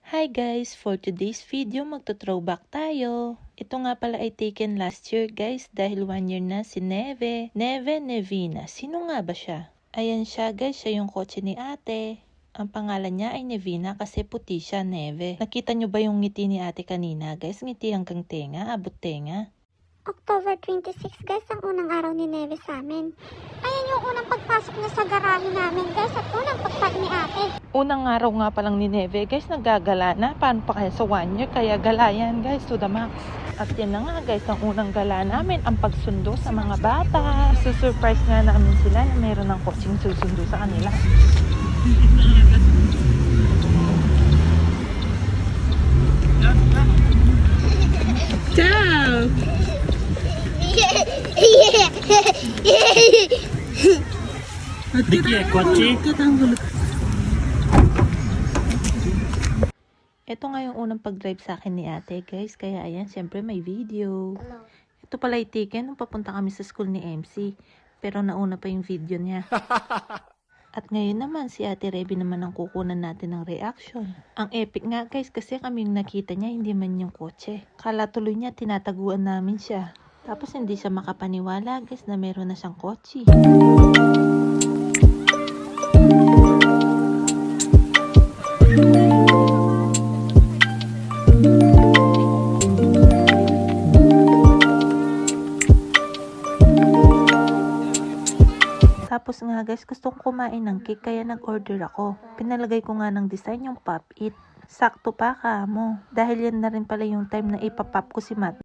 Hi guys! For today's video, magto-throwback tayo. Ito nga pala ay taken last year guys dahil 1 year na si Neve. Neve Nevina. Sino nga ba siya? Ayan siya guys, siya yung kotse ni ate. Ang pangalan niya ay Nevina kasi puti siya, Neve. Nakita nyo ba yung ngiti ni ate kanina guys? Ngiti hanggang tenga, abot tenga. October 26 guys, ang unang araw ni Neve sa amin. Ayan yung unang pagpasok niya sa garahe namin guys at unang pagpag ni ate. Unang araw nga palang ni Neve guys, naggagala na. Paano pa kaya sa 1 year? Kaya galayan guys to the max. At yan na nga guys, ang unang gala namin, ang pagsundo sa mga bata. Susurprise nga namin sila na mayroon ng coaching susundo sa kanila. Ciao! Dicky, kotse. Ito nga yung unang pag-drive sa akin ni ate guys. Kaya ayan, syempre may video. Ito pala yung ticket nung papunta kami sa school ni MC. Pero nauna pa yung video niya. At ngayon naman, si ate Reby naman ang kukunan natin ng reaction. Ang epic nga guys, kasi kami yung nakita niya, hindi man yung kotse. Kala tuloy niya, tinataguan namin siya. Tapos hindi siya makapaniwala guys na meron na siyang kotse. Tapos nga guys, gusto kong kumain ng cake kaya nag-order ako. Pinalagay ko nga ng design yung pop it. Sakto pa ka mo. Dahil yan na rin pala yung time na ipapop ko si Matt.